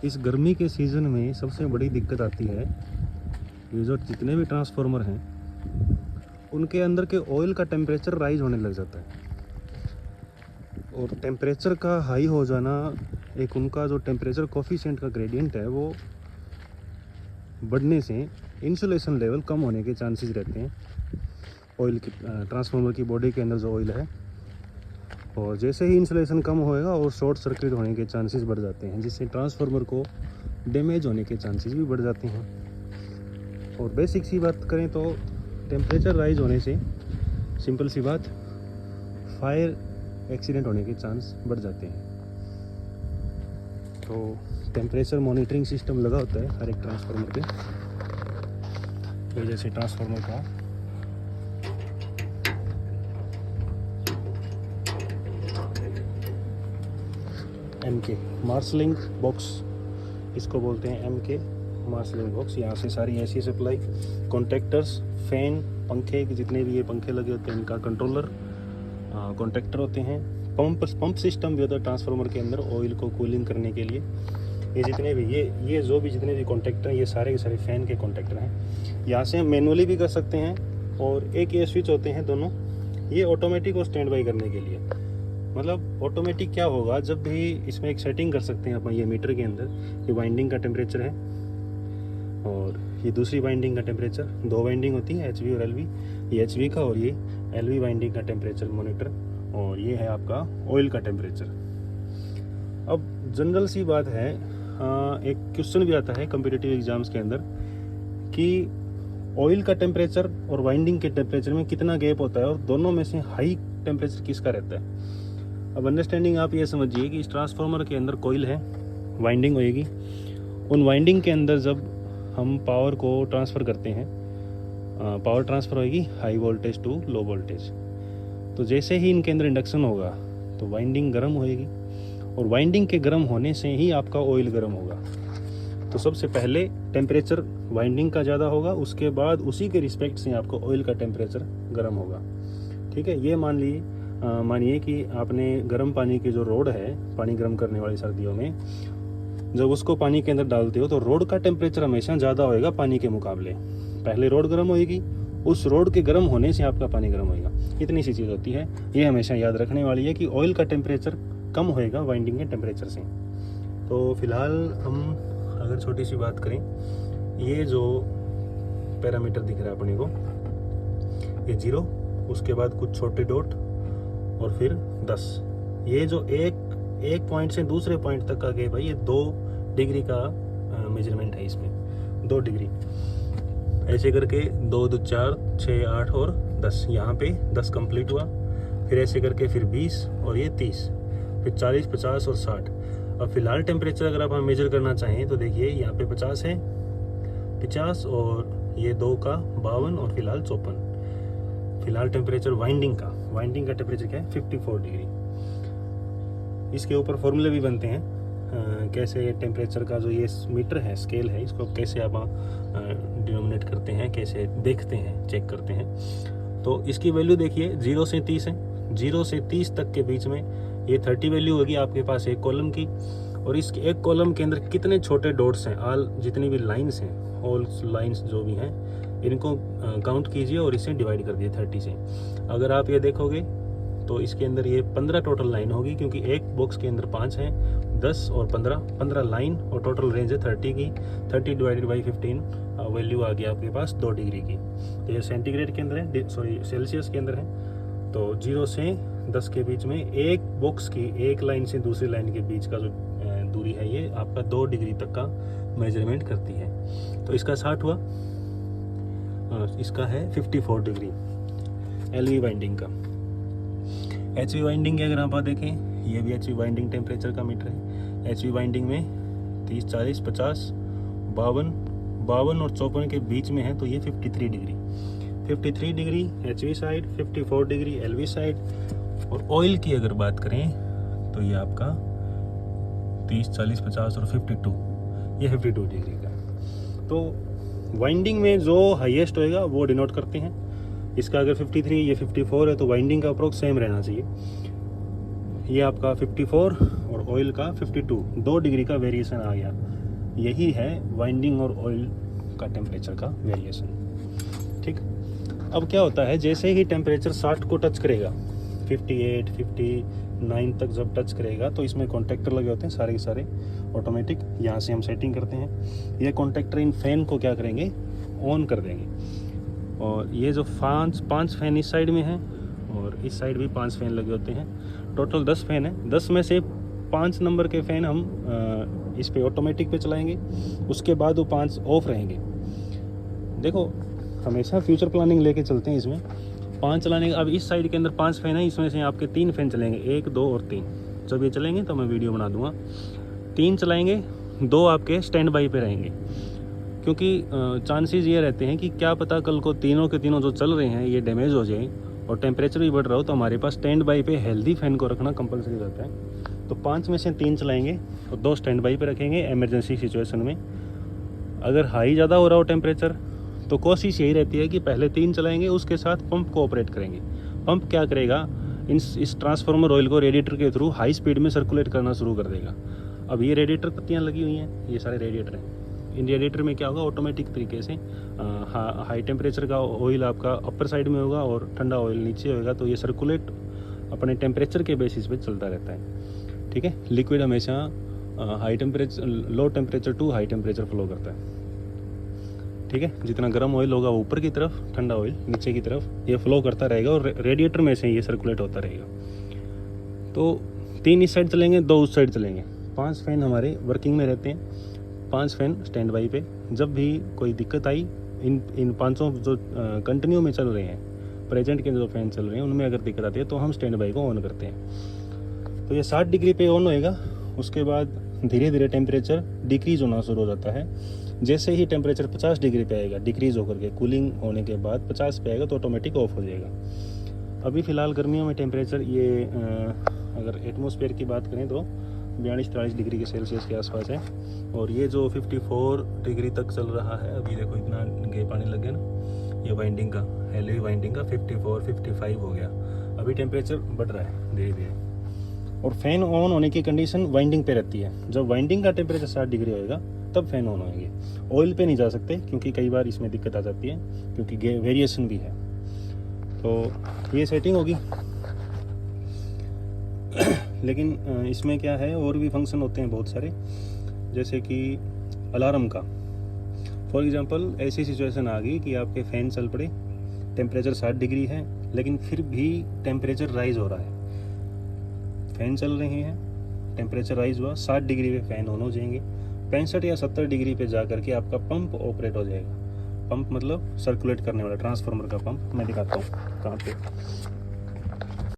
इस गर्मी के सीज़न में सबसे बड़ी दिक्कत आती है, ये जो जितने भी ट्रांसफार्मर हैं उनके अंदर के ऑयल का टेम्परेचर राइज होने लग जाता है। और टेम्परेचर का हाई हो जाना, एक उनका जो टेम्परेचर कोफिशिएंट का ग्रेडियंट है वो बढ़ने से इंसुलेशन लेवल कम होने के चांसेस रहते हैं ऑयल की, ट्रांसफार्मर की बॉडी के अंदर जो ऑयल है। और जैसे ही इंसुलेशन कम होएगा और शॉर्ट सर्किट होने के चांसेस बढ़ जाते हैं, जिससे ट्रांसफार्मर को डैमेज होने के चांसेस भी बढ़ जाते हैं। और बेसिक सी बात करें तो टेम्परेचर राइज होने से सिंपल सी बात, फायर एक्सीडेंट होने के चांस बढ़ जाते हैं। तो टेम्परेचर मॉनिटरिंग सिस्टम लगा होता है हर एक ट्रांसफार्मर पे। तो जैसे ट्रांसफार्मर का MK मार्शलिंग बॉक्स, इसको बोलते हैं MK मार्शलिंग बॉक्स। यहाँ से सारी ऐसी सप्लाई, कॉन्टैक्टर्स, फैन, पंखे के जितने भी ये पंखे लगे होते हैं इनका कंट्रोलर, कॉन्टैक्टर होते हैं। पंप सिस्टम भी होता है ट्रांसफार्मर के अंदर ऑयल को कूलिंग करने के लिए। ये जितने भी ये जो भी जितने भी कॉन्टैक्टर हैं, ये सारे के सारे फ़ैन के कॉन्टैक्टर हैं। यहाँ से हम मैनुअली भी कर सकते हैं और एक ये स्विच होते हैं दोनों, ये ऑटोमेटिक और स्टैंड बाई करने के लिए। मतलब ऑटोमेटिक क्या होगा, जब भी इसमें एक सेटिंग कर सकते हैं अपन ये मीटर के अंदर, ये वाइंडिंग का टेम्परेचर है और ये दूसरी वाइंडिंग का टेम्परेचर, दो वाइंडिंग होती है HV और LV, ये HV का और ये LV वाइंडिंग का टेम्परेचर मॉनिटर, और ये है आपका ऑयल का टेम्परेचर। अब जनरल सी बात है, एक क्वेश्चन भी आता है कॉम्पिटिटिव एग्जाम्स के अंदर कि ऑयल का टेम्परेचर और वाइंडिंग के टेम्परेचर में कितना गैप होता है और दोनों में से हाई टेम्परेचर किसका रहता है। अब अंडरस्टैंडिंग आप ये समझिए कि इस ट्रांसफार्मर के अंदर कॉइल है, वाइंडिंग होएगी, उन वाइंडिंग के अंदर जब हम पावर को ट्रांसफ़र करते हैं, पावर ट्रांसफ़र होएगी high voltage to low voltage. तो जैसे ही इनके अंदर इंडक्शन होगा तो वाइंडिंग गर्म होएगी और वाइंडिंग के गर्म होने से ही आपका ऑयल गर्म होगा। तो सबसे पहले टेम्परेचर वाइंडिंग का ज़्यादा होगा, उसके बाद उसी के रिस्पेक्ट से आपको ऑयल का टेम्परेचर गर्म होगा। ठीक है, ये मानिए कि आपने गर्म पानी की जो रोड है, पानी गर्म करने वाली सर्दियों में, जब उसको पानी के अंदर डालते हो तो रोड का टेम्परेचर हमेशा ज़्यादा होएगा पानी के मुकाबले। पहले रोड गर्म होएगी, उस रोड के गर्म होने से आपका पानी गर्म होएगा। इतनी सी चीज़ होती है, ये हमेशा याद रखने वाली है कि ऑयल का टेम्परेचर कम होएगा वाइंडिंग के टेम्परेचर से। तो फिलहाल हम अगर छोटी सी बात करें, ये जो पैरामीटर दिख रहा है अपने को, ये 0, उसके बाद कुछ छोटे डॉट और फिर 10, ये जो एक पॉइंट से दूसरे पॉइंट तक का गैप है, ये 2 डिग्री का मेजरमेंट है इसमें, 2 डिग्री। ऐसे करके 2 2 4 6 8 और 10, यहाँ पे 10 कंप्लीट हुआ, फिर ऐसे करके फिर 20 और ये 30, फिर 40 50 और 60। अब फिलहाल टेम्परेचर अगर आप हम मेजर करना चाहें तो देखिए यहाँ पे 50 है, 50 और ये 2 का 52 और फिलहाल 54। फिलहाल टेम्परेचर वाइंडिंग का टेम्परेचर क्या है, 54 डिग्री। इसके ऊपर फॉर्मूले भी बनते हैं, कैसे टेम्परेचर का जो ये मीटर है, स्केल है, इसको कैसे आप डिनोमिनेट करते हैं, कैसे देखते हैं, चेक करते हैं। तो इसकी वैल्यू देखिए 0 से 30 है, 0 से 30 तक के बीच में ये 30 वैल्यू होगी आपके पास एक कॉलम की। और इस एक कॉलम के अंदर कितने छोटे डॉट्स हैं, ऑल जितनी भी लाइंस हैं, ऑल लाइंस जो भी हैं, इनको काउंट कीजिए और इसे डिवाइड कर दिए 30 से। अगर आप ये देखोगे तो इसके अंदर ये 15 टोटल लाइन होगी, क्योंकि एक बॉक्स के अंदर 5 हैं, 10 और 15 लाइन, और टोटल रेंज है 30 की। 30 डिवाइडेड बाई 15 वैल्यू आ गई आपके पास 2 डिग्री की। तो ये सेंटीग्रेड के अंदर है, सॉरी सेल्सियस के अंदर है। तो 0 से 10 के बीच में एक बॉक्स की एक लाइन से दूसरी लाइन के बीच का जो दूरी है, ये आपका 2 डिग्री तक का मेजरमेंट करती है। तो इसका 60 हुआ, इसका है 54 डिग्री LV वाइंडिंग का। HV वाइंडिंग की अगर आप देखें, ये भी HV वाइंडिंग टेम्परेचर का मीटर है। HV वाइंडिंग में 30 40 50 52 और 54 के बीच में है, तो ये 53 degree 53 degree HV side, 54 degree LV side. और ऑयल की अगर बात करें तो ये आपका 30 40 50 और 52, ये 52 डिग्री का। तो वाइंडिंग में जो हाईएस्ट होएगा वो डिनोट करते हैं। इसका अगर 53 ये 54 है तो वाइंडिंग का अप्रोक्स सेम रहना चाहिए। ये आपका 54 और ऑयल का 52, 2 डिग्री का वेरिएशन आ गया। यही है वाइंडिंग और ऑयल का टेम्परेचर का वेरिएशन। ठीक, अब क्या होता है, जैसे ही टेम्परेचर 60 को टच करेगा, 58, 59 तक जब टच करेगा तो इसमें कॉन्टैक्टर लगे होते हैं सारे के सारे ऑटोमेटिक। यहाँ से हम सेटिंग करते हैं। ये कॉन्टैक्टर इन फैन को क्या करेंगे, ऑन कर देंगे। और ये जो पाँच फैन इस साइड में हैं और इस साइड भी 5 फैन लगे होते हैं। टोटल 10 फैन है। 10 में से 5 नंबर के फ़ैन हम इस पे ऑटोमेटिक पे चलाएंगे, उसके बाद वो 5 ऑफ रहेंगे। देखो हमेशा फ्यूचर प्लानिंग लेके चलते हैं इसमें। 5 चलाने का, अब इस साइड के अंदर 5 फैन है, इसमें से आपके 3 फैन चलेंगे, 1, 2 और 3। जब ये चलेंगे तो मैं वीडियो बना दूंगा। 3 चलाएंगे, 2 आपके स्टैंड बाई पे रहेंगे, क्योंकि चांसेस ये रहते हैं कि क्या पता कल को तीनों के तीनों जो चल रहे हैं ये डैमेज हो जाए और टेम्परेचर भी बढ़ रहा हो, तो हमारे पास स्टैंड बाई पे हेल्दी फैन को रखना कंपलसरी रहता है। तो 5 में से 3 चलाएंगे और 2 स्टैंड बाई पे रखेंगे इमरजेंसी सिचुएशन में। अगर हाई ज़्यादा हो रहा हो टेम्परेचर तो कोशिश यही रहती है कि पहले 3 चलाएंगे, उसके साथ पंप को ऑपरेट करेंगे। पंप क्या करेगा, इस ट्रांसफार्मर ऑयल को रेडिएटर के थ्रू हाई स्पीड में सर्कुलेट करना शुरू कर देगा। अब ये रेडिएटर पत्तियाँ लगी हुई हैं, ये सारे रेडिएटर हैं। इन रेडिएटर में क्या होगा, ऑटोमेटिक तरीके से हाई टेम्परेचर का ऑयल आपका अपर साइड में होगा और ठंडा ऑयल नीचे होगा, तो ये सर्कुलेट अपने टेम्परेचर के बेसिस पे चलता रहता है। ठीक है, लिक्विड हमेशा high temperature, low temperature to high temperature flow करता है। ठीक है, जितना गर्म ऑयल होगा वो ऊपर की तरफ, ठंडा ऑयल नीचे की तरफ, ये फ्लो करता रहेगा और रेडिएटर में से ये सर्कुलेट होता रहेगा। तो 3 इस साइड चलेंगे, 2 उस साइड चलेंगे। 5 फैन हमारे वर्किंग में रहते हैं, 5 फैन स्टैंड बाई पे। जब भी कोई दिक्कत आई, इन 5 जो कंटिन्यू में चल रहे हैं, प्रेजेंट के जो फैन चल रहे हैं उनमें अगर दिक्कत आती है तो हम स्टैंड बाई को ऑन करते हैं। तो ये 60 डिग्री पे ऑन होएगा, उसके बाद धीरे धीरे टेम्परेचर डिक्रीज़ होना शुरू हो जाता है। जैसे ही टेम्परेचर 50 डिग्री पे आएगा, डिक्रीज़ होकर के कूलिंग होने के बाद 50 पे आएगा तो ऑटोमेटिक ऑफ हो जाएगा। अभी फ़िलहाल गर्मियों में टेम्परेचर ये अगर एटमॉस्फेयर की बात करें तो 42-43 डिग्री के सेल्सियस के आसपास है। और ये जो 54 डिग्री तक चल रहा है, अभी देखो इतना गैप आने लग गया ना, ये वाइंडिंग का, हेली वाइंडिंग का 54-55 हो गया। अभी टेम्परेचर बढ़ रहा है धीरे धीरे। और फैन ऑन होने की कंडीशन वाइंडिंग पे रहती है। जब वाइंडिंग का टेम्परेचर 60 डिग्री होएगा तब फैन ऑन होंगे। ऑयल पे नहीं जा सकते क्योंकि कई बार इसमें दिक्कत आ जाती है, क्योंकि वेरिएशन भी है। तो ये सेटिंग होगी। लेकिन इसमें क्या है, और भी फंक्शन होते हैं बहुत सारे, जैसे कि अलार्म का। फॉर एग्जांपल ऐसी सिचुएशन आ गई कि आपके फ़ैन चल पड़े, टेम्परेचर 60 डिग्री है लेकिन फिर भी टेम्परेचर राइज हो रहा है। फ़ैन चल रहे हैं, टेम्परेचर राइज हुआ, 60 डिग्री पे फ़ैन ऑन हो जाएंगे। 65 या 70 डिग्री पे जा करके आपका पंप ऑपरेट हो जाएगा। पंप मतलब सर्कुलेट करने वाला ट्रांसफार्मर का पंप। मैं दिखाता हूँ कहाँ पे।